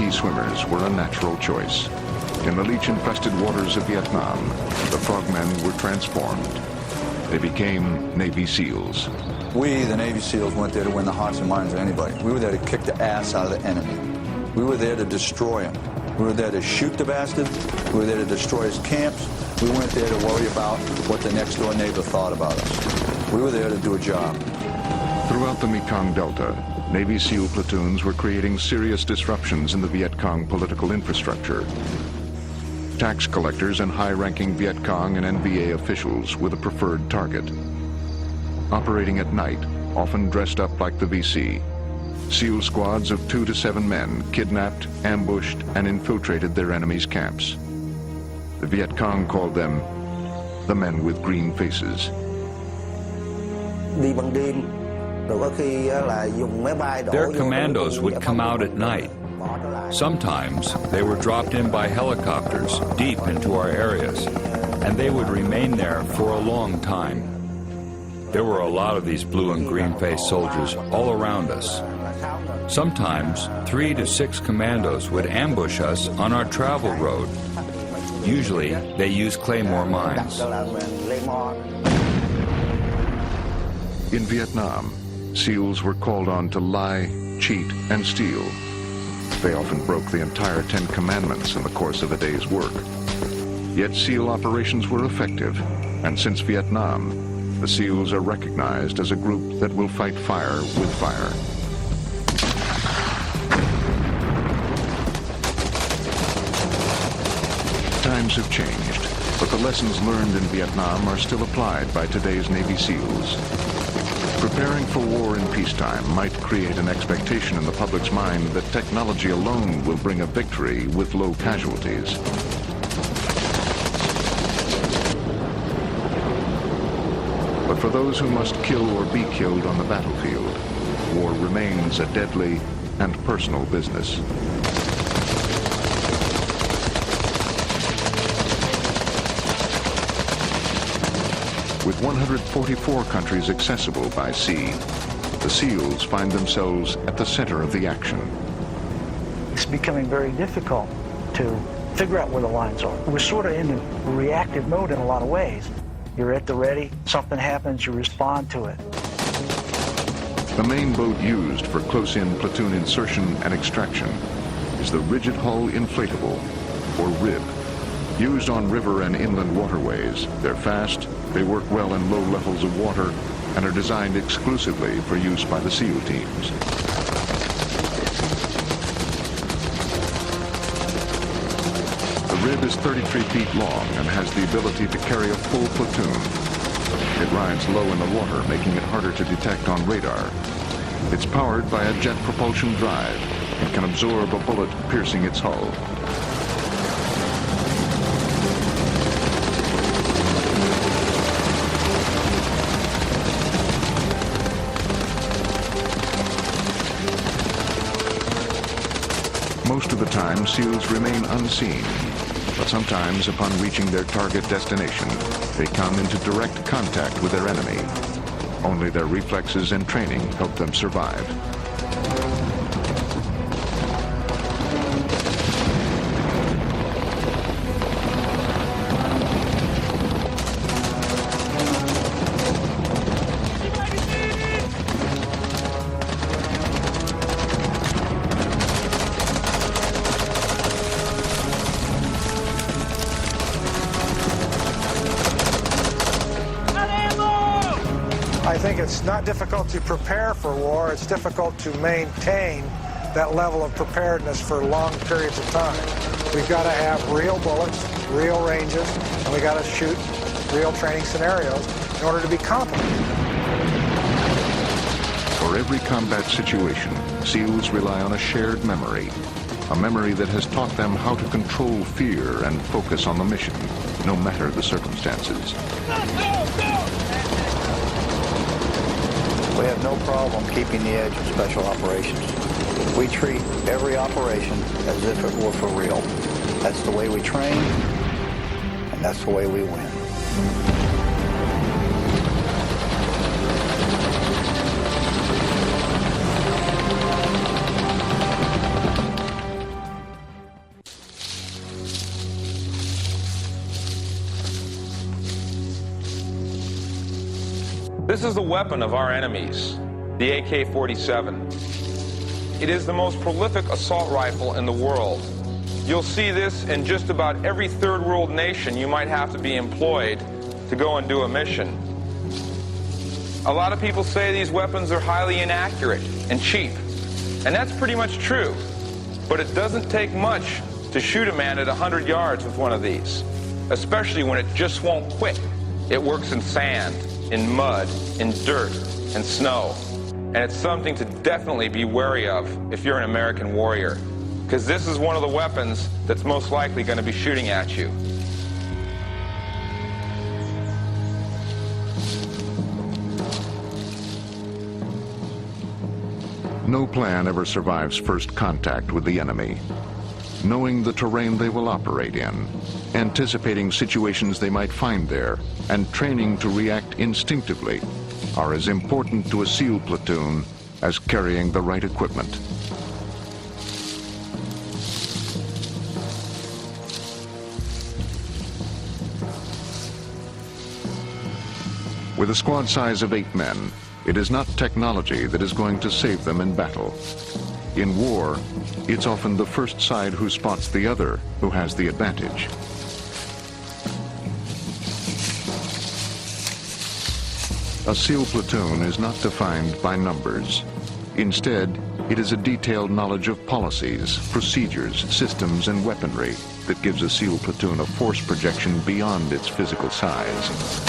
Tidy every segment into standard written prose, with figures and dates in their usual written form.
key swimmers were a natural choice. In the leech-infested waters of Vietnam, the frogmen were transformed. They became Navy SEALs. We, the Navy SEALs, weren't there to win the hearts and minds of anybody. We were there to kick the ass out of the enemy. We were there to destroy him. We were there to shoot the bastard. We were there to destroy his camps. We weren't there to worry about what the next-door neighbor thought about us. We were there to do a job. Throughout the Mekong Delta, Navy SEAL platoons were creating serious disruptions in the Viet Cong political infrastructure. Tax collectors and high-ranking Viet Cong and NVA officials were the preferred target. Operating at night, often dressed up like the VC, SEAL squads of 2 to 7 men kidnapped, ambushed, and infiltrated their enemies' camps. The Viet Cong called them the men with green faces. Their commandos would come out at night. Sometimes they were dropped in by helicopters deep into our areas, and they would remain there for a long time. There were a lot of these blue and green-faced soldiers all around us. Sometimes 3 to 6 commandos would ambush us on our travel road. Usually they used claymore mines. In Vietnam, SEALs were called on to lie, cheat, and steal. They often broke the entire 10 Commandments in the course of a day's work. Yet SEAL operations were effective, and since Vietnam, the SEALs are recognized as a group that will fight fire with fire. Times have changed, but the lessons learned in Vietnam are still applied by today's Navy SEALs. Preparing for war in peacetime might create an expectation in the public's mind that technology alone will bring a victory with low casualties. But for those who must kill or be killed on the battlefield, war remains a deadly and personal business. With 144 countries accessible by sea, the SEALs find themselves at the center of the action. It's becoming very difficult to figure out where the lines are. We're sort of in a reactive mode in a lot of ways. You're at the ready, something happens, you respond to it. The main boat used for close-in platoon insertion and extraction is the Rigid Hull Inflatable, or RIB. Used on river and inland waterways, they're fast, they work well in low levels of water, and are designed exclusively for use by the SEAL teams. The RIB is 33 feet long and has the ability to carry a full platoon. It rides low in the water, making it harder to detect on radar. It's powered by a jet propulsion drive and can absorb a bullet piercing its hull. Most of the time, SEALs remain unseen, but sometimes upon reaching their target destination, they come into direct contact with their enemy. Only their reflexes and training help them survive. I think it's not difficult to prepare for war, it's difficult to maintain that level of preparedness for long periods of time. We've got to have real bullets, real ranges, and we've got to shoot real training scenarios in order to be competent. For every combat situation, SEALs rely on a shared memory, a memory that has taught them how to control fear and focus on the mission, no matter the circumstances. We have no problem keeping the edge of special operations. We treat every operation as if it were for real. That's the way we train, and that's the way we win. This is the weapon of our enemies, the AK-47. It is the most prolific assault rifle in the world. You'll see this in just about every third world nation you might have to be employed to go and do a mission. A lot of people say these weapons are highly inaccurate and cheap, and that's pretty much true. But it doesn't take much to shoot a man at 100 yards with one of these, especially when it just won't quit. It works in sand, in mud, in dirt, and snow. And it's something to definitely be wary of if you're an American warrior, because this is one of the weapons that's most likely going to be shooting at you. No plan ever survives first contact with the enemy. Knowing the terrain they will operate in, anticipating situations they might find there, and training to react instinctively are as important to a SEAL platoon as carrying the right equipment. With a squad size of 8 men, it is not technology that is going to save them in battle. In war, it's often the first side who spots the other who has the advantage. A SEAL platoon is not defined by numbers. Instead, it is a detailed knowledge of policies, procedures, systems, and weaponry that gives a SEAL platoon a force projection beyond its physical size.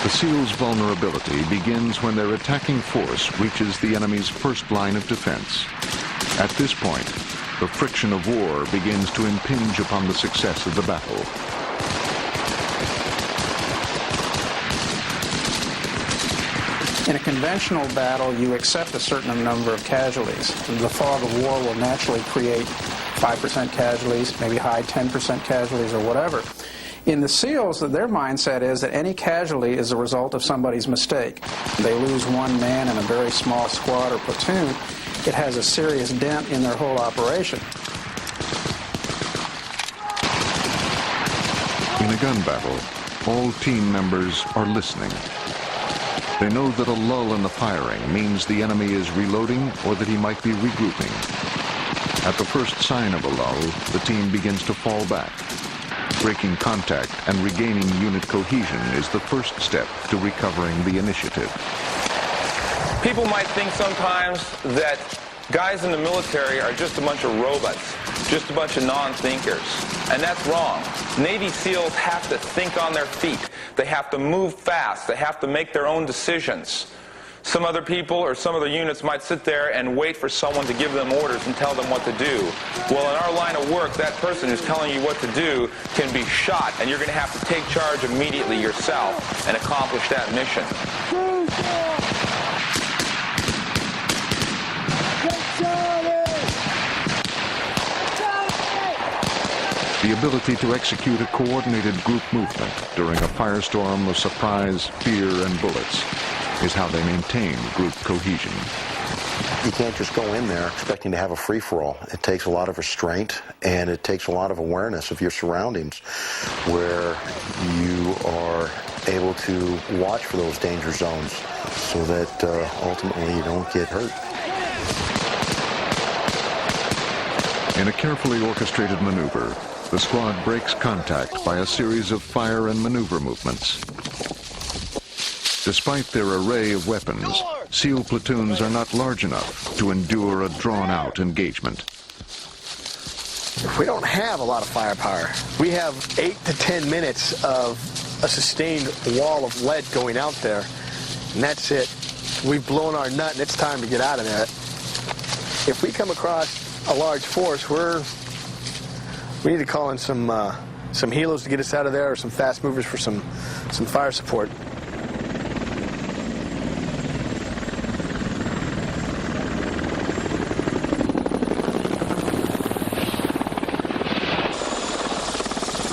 The SEAL's vulnerability begins when their attacking force reaches the enemy's first line of defense. At this point, the friction of war begins to impinge upon the success of the battle. In a conventional battle, you accept a certain number of casualties. The fog of war will naturally create 5% casualties, maybe high 10% casualties or whatever. In the SEALs, their mindset is that any casualty is a result of somebody's mistake. They lose one man in a very small squad or platoon. It has a serious dent in their whole operation. In a gun battle, all team members are listening. They know that a lull in the firing means the enemy is reloading or that he might be regrouping. At the first sign of a lull, the team begins to fall back. Breaking contact and regaining unit cohesion is the first step to recovering the initiative. People might think sometimes that guys in the military are just a bunch of robots, just a bunch of non-thinkers. And that's wrong. Navy SEALs have to think on their feet. They have to move fast. They have to make their own decisions. Some other people or some other units might sit there and wait for someone to give them orders and tell them what to do. Well, in our line of work, that person who's telling you what to do can be shot, and you're going to have to take charge immediately yourself and accomplish that mission. The ability to execute a coordinated group movement during a firestorm of surprise, fear, and bullets is how they maintain group cohesion. You can't just go in there expecting to have a free-for-all. It takes a lot of restraint, and it takes a lot of awareness of your surroundings, where you are able to watch for those danger zones so that ultimately you don't get hurt. In a carefully orchestrated maneuver, the squad breaks contact by a series of fire and maneuver movements. Despite their array of weapons, SEAL platoons are not large enough to endure a drawn-out engagement. We don't have a lot of firepower. We have 8 to 10 minutes of a sustained wall of lead going out there, and that's it. We've blown our nut, and it's time to get out of there. If we come across a large force, we need to call in some helos to get us out of there, or some fast movers for some fire support.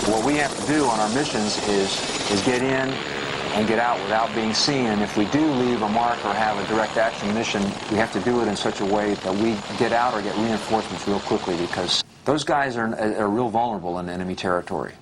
What we have to do on our missions is get in and get out without being seen. And if we do leave a mark or have a direct action mission, we have to do it in such a way that we get out or get reinforcements real quickly, because those guys are real vulnerable in enemy territory.